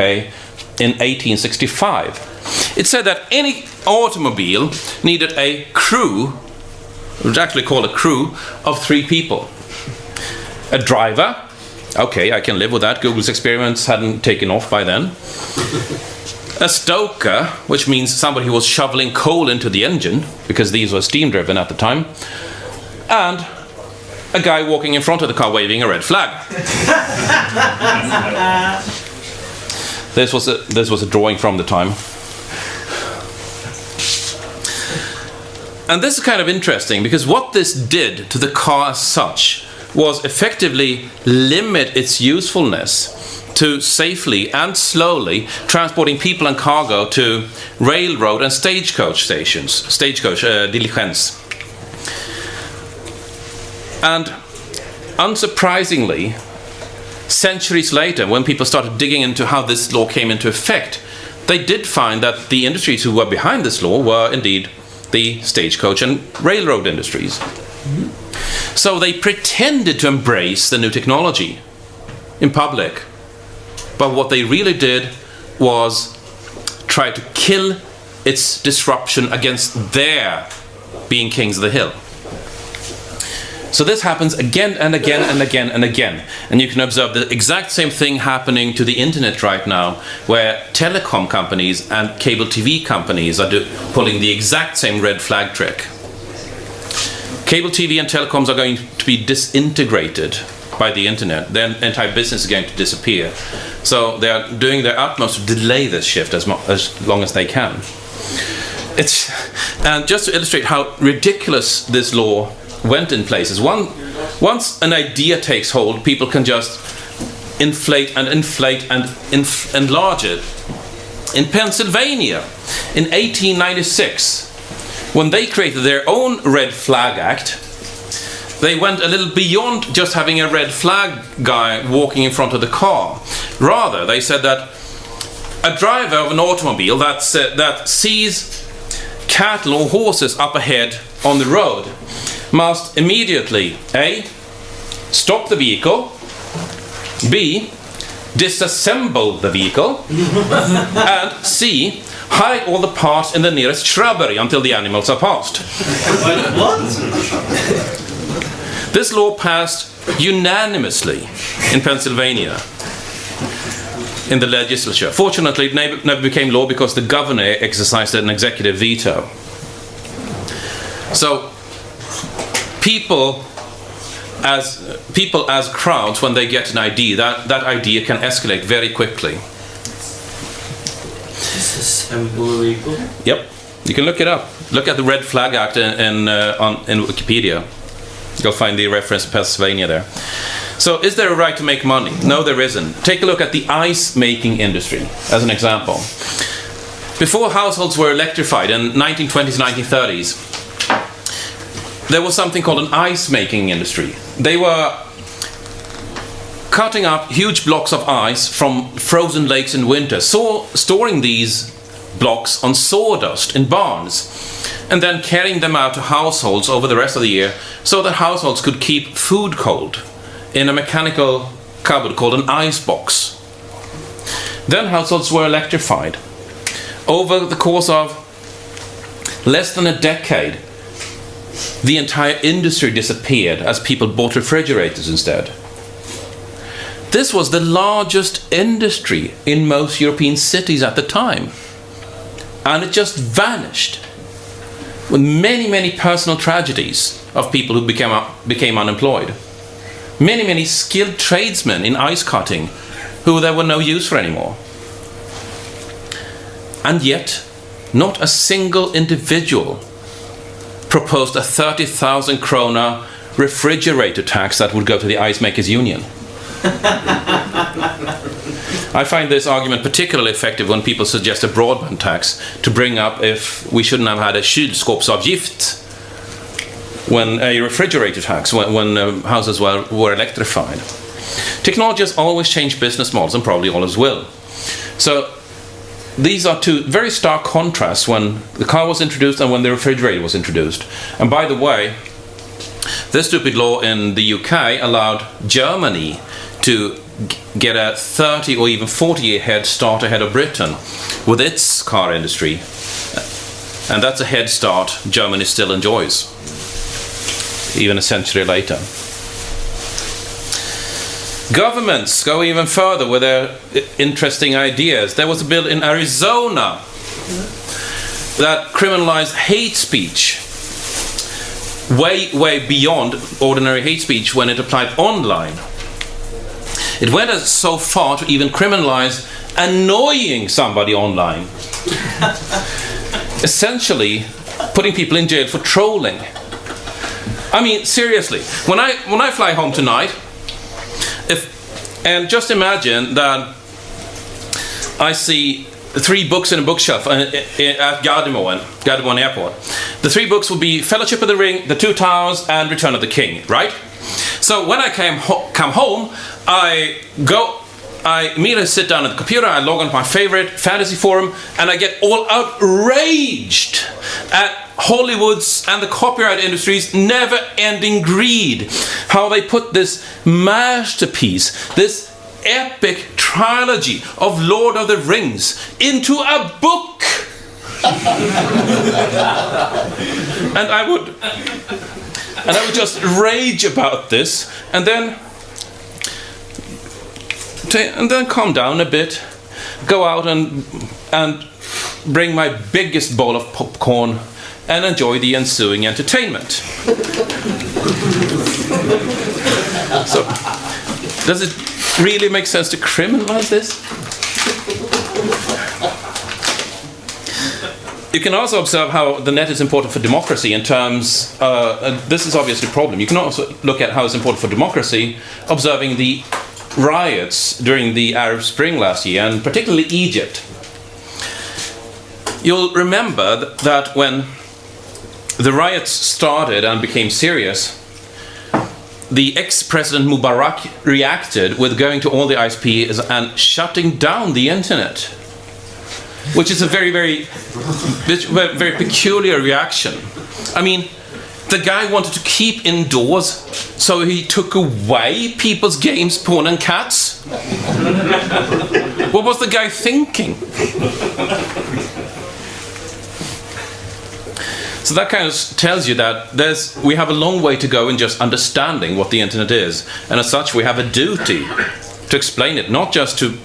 in 1865. It said that any automobile needed a crew, it was actually called a crew, of 3 people. A driver, okay, I can live with that, Google's experiments hadn't taken off by then. A stoker, which means somebody who was shoveling coal into the engine, because these were steam driven at the time, and a guy walking in front of the car waving a red flag. This was a drawing from the time. And this is kind of interesting, because what this did to the car as such was effectively limit its usefulness to safely and slowly transporting people and cargo to railroad and stagecoach stations, diligence. And unsurprisingly, centuries later, when people started digging into how this law came into effect, they did find that the industries who were behind this law were indeed the stagecoach and railroad industries. Mm-hmm. So they pretended to embrace the new technology in public, but what they really did was try to kill its disruption against their being kings of the hill. So this happens again and again and again and again. And you can observe the exact same thing happening to the internet right now, where telecom companies and cable TV companies are pulling the exact same red flag trick. Cable TV and telecoms are going to be disintegrated by the internet. Their entire business is going to disappear. So they are doing their utmost to delay this shift as long as they can. And just to illustrate how ridiculous this law went in places. Once an idea takes hold, people can just inflate and enlarge it. In Pennsylvania, in 1896, when they created their own Red Flag Act, they went a little beyond just having a red flag guy walking in front of the car. Rather, they said that a driver of an automobile that sees cattle or horses up ahead on the road must immediately A. stop the vehicle, B. disassemble the vehicle, and C. hide all the parts in the nearest shrubbery until the animals are passed. This law passed unanimously in Pennsylvania in the legislature. Fortunately, it never became law because the governor exercised an executive veto. So people as crowds, when they get an idea, that idea can escalate very quickly. Yep, you can look it up. Look at the Red Flag Act in Wikipedia. You'll find the reference to Pennsylvania there. So, is there a right to make money? No, there isn't. Take a look at the ice making industry as an example. Before households were electrified in 1920s, 1930s, there was something called an ice making industry. They were cutting up huge blocks of ice from frozen lakes in winter, storing these blocks on sawdust in barns, and then carrying them out to households over the rest of the year so that households could keep food cold in a mechanical cupboard called an ice box. Then households were electrified. Over the course of less than a decade, the entire industry disappeared as people bought refrigerators instead. This was the largest industry in most European cities at the time. And it just vanished, with many, many personal tragedies of people who became unemployed. Many, many skilled tradesmen in ice cutting who there were no use for anymore. And yet, not a single individual proposed a 30,000 krona refrigerator tax that would go to the Ice Makers Union. I find this argument particularly effective when people suggest a broadband tax to bring up if we shouldn't have had a kylskåpsavgift when a refrigerator tax when houses were electrified. Technology has always changed business models and probably always will. So these are two very stark contrasts when the car was introduced and when the refrigerator was introduced. And by the way, this stupid law in the UK allowed Germany to get a 30 or even 40-year head start ahead of Britain with its car industry. And that's a head start Germany still enjoys, even a century later. Governments go even further with their interesting ideas. There was a bill in Arizona that criminalized hate speech way beyond ordinary hate speech when it applied online. It went so far to even criminalize annoying somebody online. Essentially putting people in jail for trolling. I mean, seriously, when I fly home tonight, and just imagine that I see 3 books in a bookshelf at Gardermoen Airport. The 3 books will be Fellowship of the Ring, The Two Towers, and Return of the King, right? So when I come home, I immediately sit down at the computer, I log on to my favorite fantasy forum, and I get all outraged at Hollywood's and the copyright industry's never-ending greed. How they put this masterpiece, this epic trilogy of Lord of the Rings into a book. And I would just rage about this, and then calm down a bit, go out and bring my biggest bowl of popcorn and enjoy the ensuing entertainment. So, does it really make sense to criminalize this? You can also observe how the net is important for democracy in terms, this is obviously a problem. You can also look at how it's important for democracy, observing the riots during the Arab Spring last year, and particularly Egypt. You'll remember that when the riots started and became serious, the ex-president Mubarak reacted with going to all the ISPs and shutting down the internet, which is a very, very, very peculiar reaction. I mean, the guy wanted to keep indoors, so he took away people's games, porn and cats. What was the guy thinking? So that kind of tells you that we have a long way to go in just understanding what the internet is. And as such, we have a duty to explain it, not just to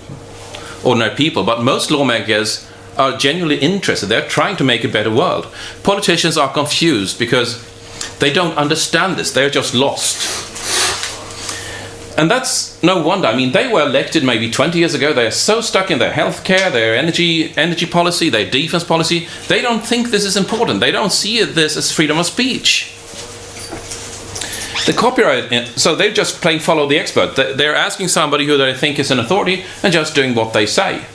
ordinary people, but most lawmakers are genuinely interested. They're trying to make a better world. Politicians are confused because they don't understand this. They're just lost. And that's no wonder. I mean, they were elected maybe 20 years ago. They're so stuck in their healthcare, their energy policy, their defense policy. They don't think this is important. They don't see this as freedom of speech. The copyright, so they're just playing follow the expert. They're asking somebody who they think is an authority and just doing what they say.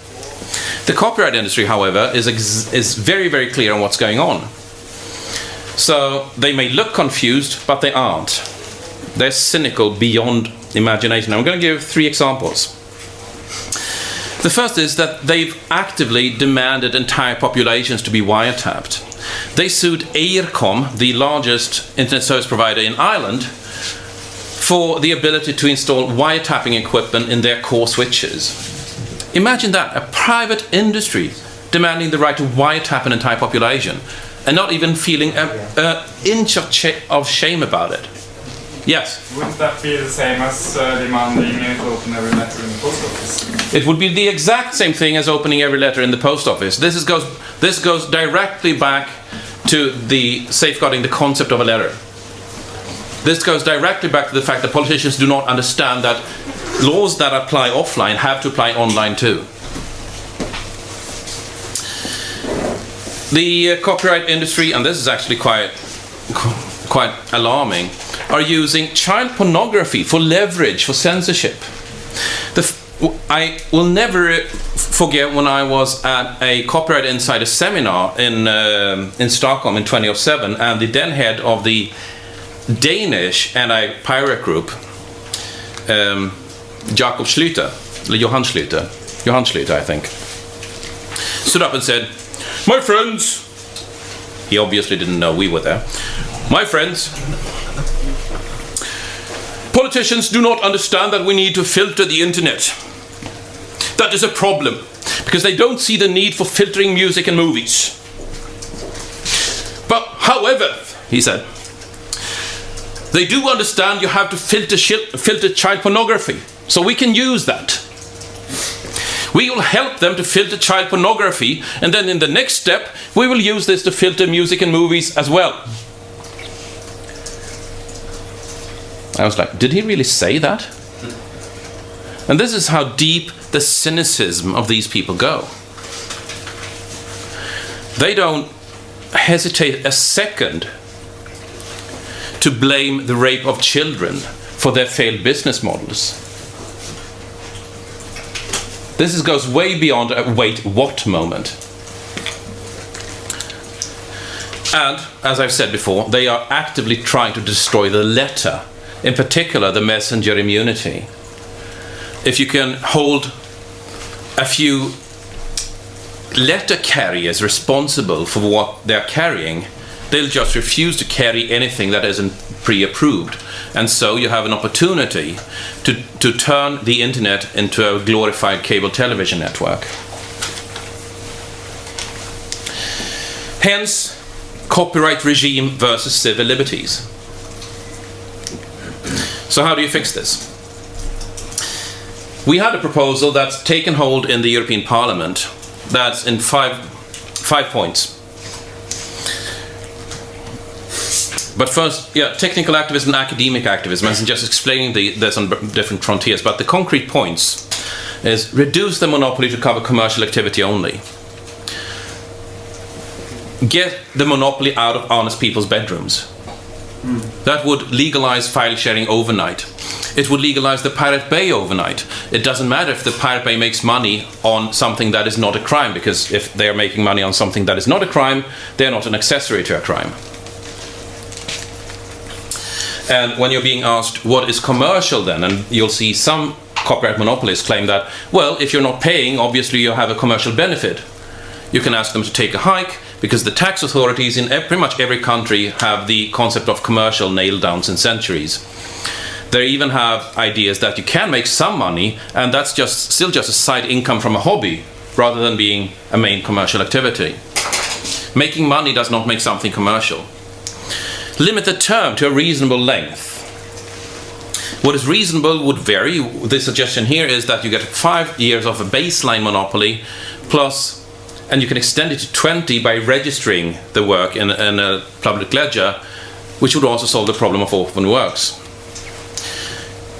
The copyright industry, however, is very, very clear on what's going on. So they may look confused, but they aren't. They're cynical beyond imagination. I'm going to give 3 examples. The first is that they've actively demanded entire populations to be wiretapped. They sued Eircom, the largest internet service provider in Ireland, for the ability to install wiretapping equipment in their core switches. Imagine that, a private industry demanding the right to wiretap an entire population and not even feeling an inch of shame about it. Yes? Wouldn't that be the same as demanding to open every letter in the post office? It would be the exact same thing as opening every letter in the post office. This goes directly back to the safeguarding the concept of a letter. This goes directly back to the fact that politicians do not understand that laws that apply offline have to apply online too. The copyright industry, and this is actually quite alarming, are using child pornography for leverage, for censorship. I will never forget when I was at a Copyright Insider seminar in Stockholm in 2007, and the then head of the Danish anti-pirate group, Johan Schlüter, I think. stood up and said, "My friends," he obviously didn't know we were there, "My friends, politicians do not understand that we need to filter the internet. That is a problem, because they don't see the need for filtering music and movies. But however," he said, "they do understand you have to filter child pornography, so we can use that. We will help them to filter child pornography, and then in the next step, we will use this to filter music and movies as well." I was like, did he really say that? And this is how deep the cynicism of these people go. They don't hesitate a second to blame the rape of children for their failed business models. This goes way beyond a wait, what moment. And, as I've said before, they are actively trying to destroy the letter, in particular the messenger immunity. If you can hold a few letter carriers responsible for what they're carrying, they'll just refuse to carry anything that isn't pre-approved. And so you have an opportunity to turn the internet into a glorified cable television network. Hence, copyright regime versus civil liberties. So how do you fix this? We had a proposal that's taken hold in the European Parliament that's in five points. But first, technical activism and academic activism, as in just explaining this on different frontiers. But the concrete points is reduce the monopoly to cover commercial activity only. Get the monopoly out of honest people's bedrooms. That would legalize file sharing overnight. It would legalize the Pirate Bay overnight. It doesn't matter if the Pirate Bay makes money on something that is not a crime, because if they are making money on something that is not a crime, they're not an accessory to a crime. And when you're being asked what is commercial then, and you'll see some copyright monopolists claim that, well, if you're not paying, obviously you have a commercial benefit. You can ask them to take a hike, because the tax authorities in pretty much every country have the concept of commercial nailed down since centuries. They even have ideas that you can make some money, and that's still just a side income from a hobby, rather than being a main commercial activity. Making money does not make something commercial. Limit the term to a reasonable length. What is reasonable would vary. The suggestion here is that you get 5 years of a baseline monopoly, plus, and you can extend it to 20 by registering the work in a public ledger, which would also solve the problem of orphan works.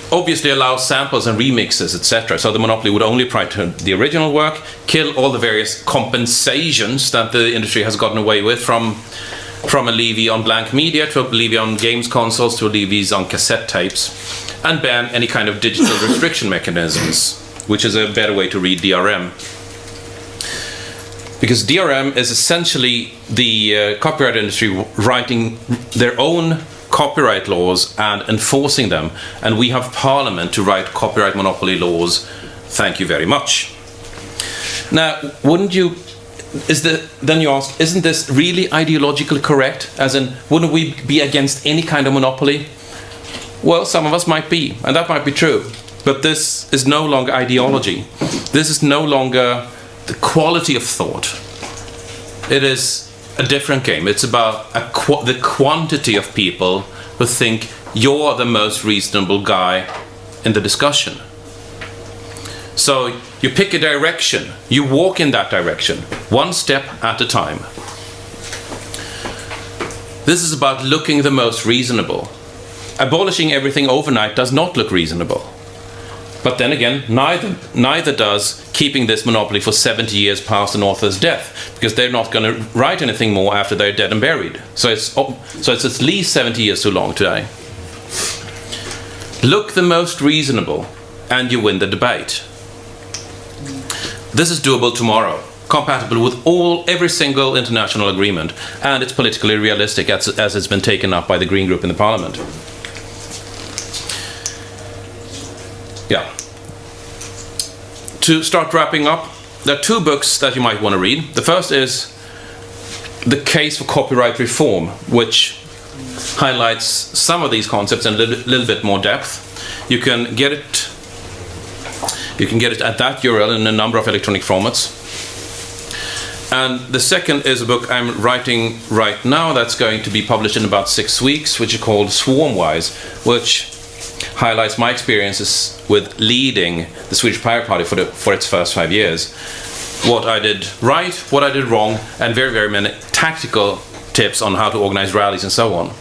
Obviously allow samples and remixes, etc. So the monopoly would only apply to the original work, kill all the various compensations that the industry has gotten away with, from a levy on blank media to a levy on games consoles to a levies on cassette tapes, and ban any kind of digital restriction mechanisms, which is a better way to read DRM. Because DRM is essentially the copyright industry writing their own copyright laws and enforcing them, and we have Parliament to write copyright monopoly laws. Thank you very much. Now, then you ask, isn't this really ideologically correct? As in, wouldn't we be against any kind of monopoly? Well, some of us might be, and that might be true. But this is no longer ideology. This is no longer the quality of thought. It is a different game. It's about the quantity of people who think you're the most reasonable guy in the discussion. So you pick a direction, you walk in that direction, one step at a time. This is about looking the most reasonable. Abolishing everything overnight does not look reasonable. But then again, neither does keeping this monopoly for 70 years past an author's death, because they're not going to write anything more after they're dead and buried. So it's at least 70 years too long today. Look the most reasonable, and you win the debate. This is doable tomorrow, compatible with every single international agreement, and it's politically realistic as it's been taken up by the Green Group in the Parliament. Yeah. To start wrapping up, there are 2 books that you might want to read. The first is The Case for Copyright Reform, which highlights some of these concepts in a little bit more depth. You can get it at that URL in a number of electronic formats. And the second is a book I'm writing right now that's going to be published in about 6 weeks, which is called Swarmwise, which highlights my experiences with leading the Swedish Piratpartiet for its first 5 years. What I did right, what I did wrong, and very, very many tactical tips on how to organize rallies and so on.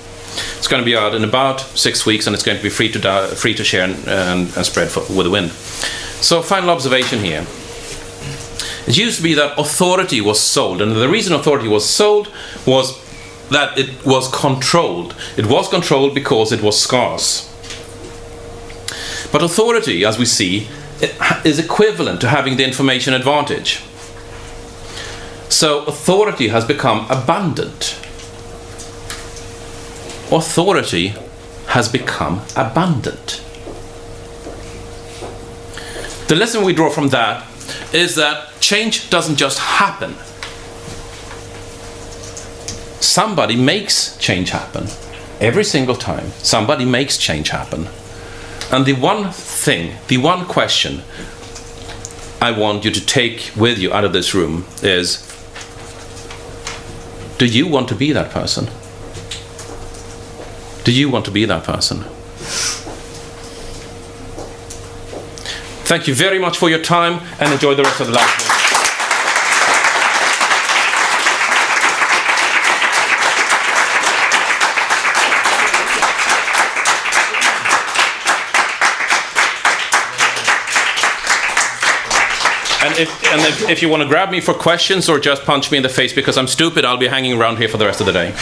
It's going to be out in about 6 weeks, and it's going to be free to share and spread with the wind. So, final observation here. It used to be that authority was sold, and the reason authority was sold was that it was controlled. It was controlled because it was scarce. But authority, as we see, is equivalent to having the information advantage. So authority has become abundant. Authority has become abundant. The lesson we draw from that is that change doesn't just happen. Somebody makes change happen. Every single time, somebody makes change happen. And the one thing, the one question I want you to take with you out of this room is, do you want to be that person? Do you want to be that person? Thank you very much for your time, and enjoy the rest of the live. And if you want to grab me for questions or just punch me in the face because I'm stupid, I'll be hanging around here for the rest of the day.